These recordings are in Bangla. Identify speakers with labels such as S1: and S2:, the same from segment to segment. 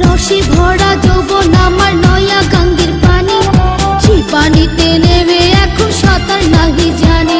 S1: রসে ভরা যৌবন আমার নয়া গঙ্গের পানি, সেই পানিতে নেমে এখন সাঁতার নাহি জানি।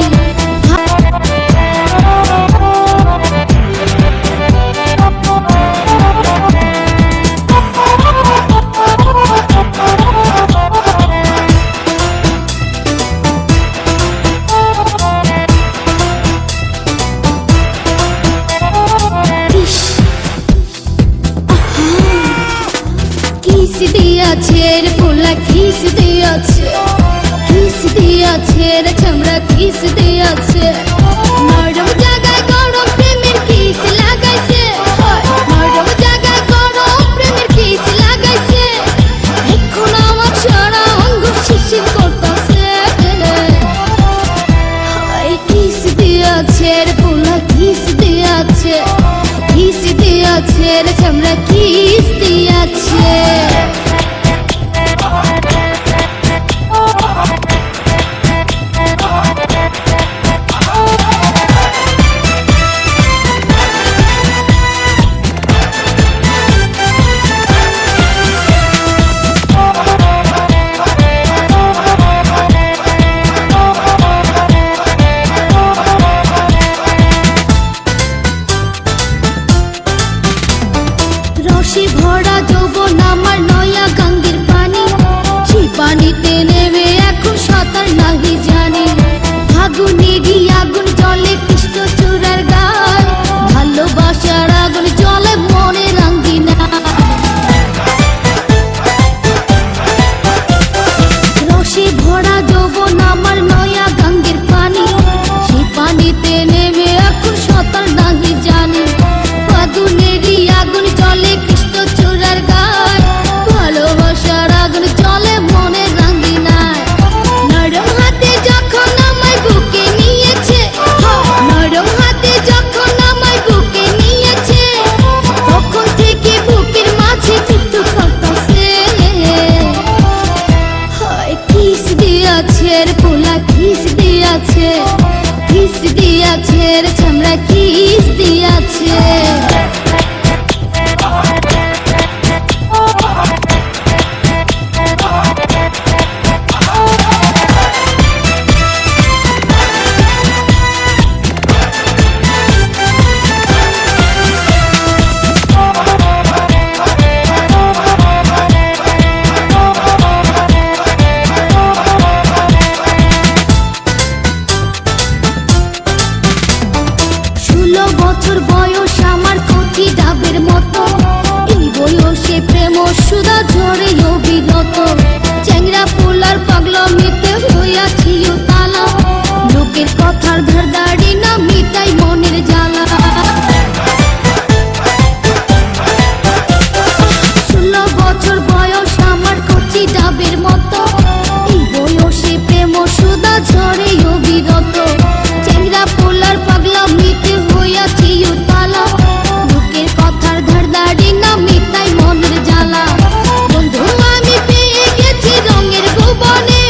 S1: কিস দিয়াছে রে পোলা, কিস দিয়াছে, কিস দিয়াছে রে চামড়া, কিস দিয়াছে। নরম জায়গায় গরম প্রেমের কিস লাগাইছে, নরম জায়গায় গরম প্রেমের কিস লাগাইছে। এখন আমার সারা অঙ্গ শিশির করতেছে। কিস দিয়াছে রে পোলা, কিস দিয়াছে, কিস দিয়াছে রে চামড়া, কিস দিয়াছে। রসে ভরা যৌবন আমার নয়া গঙ্গের পানি, সেই পানিতে নেমে এখন সাঁতার নাহি জানি। ফাগুনেরই আগুন জলে কৃষ্ণ চূড়ার গায়, ভালোবাসার আগুন জলে মনে রাঙ্গিনা। রসে ভরা যৌবন আমার নয়া গঙ্গের পানি, সেই পানিতে নেমে এখন সাঁতার নাহি জানি। ফাগুনেরই আগুন জলে কৃষ্ণ চূড়ার গায়, ভালোবাসার আগুন জলে মনে রাঙ্গিনায়। নরম হাতে যখন আমায় বুকে নিয়েছে, নরম হাতে যখন আমায় বুকে নিয়েছে, তখন থেকে বুকের মাঝে টুকটুক করতেছে। কিস দিয়াছে রে পোলা, কিস দিয়াছে, কিস দিয়াছে রে চামড়া, কিস দিয়াছে। বছর বয়স আমার কচি ডাবের মতো, এই বয়সে প্রেম সুধা ঝরে অবিরত। চ্যাংরা পোলার পাগলামিতে হইয়াছি তালা, লোকের কথার ধারদাড়ি না মিটাই মনের জ্বালা। 16 বছর বয়স আমার কচি ডাবের মতো, এই বয়সে প্রেম সুধা ঝরে অবিরত। চ্যাংরা পোলার পাগলামিতে হইয়াছি তালা, লোকের কথার ধারদাড়ি না মিটাই মনের জ্বালা। বন্ধু আমি পেয়ে গেছি রঙের ভুবনে,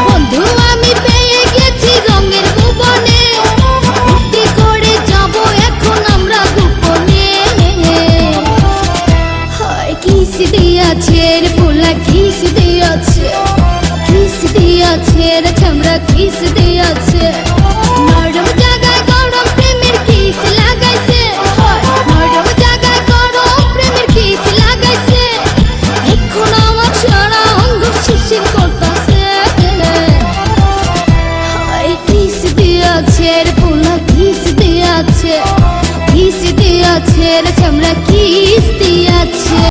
S1: বন্ধু আমি পেয়ে গেছি রঙের ভুবনে। ভক্তি করে যাব এখন আমরা গোপনে। কিস দিয়াছে রে পোলা, কিস দিয়াছে, কিস দিয়াছে রে চামড়া, কিস দিয়াছে। নরম জায়গায় গরম প্রেমের কিস লাগাইছে, নরম জায়গায় গরম প্রেমের কিস লাগাইছে। এখন আমার সারা অঙ্গ শিশির করতেছে। কিস দিয়াছে রে পোলা, কিস দিয়াছে, কিস দিয়াছে রে চামড়া, কিস দিয়াছে।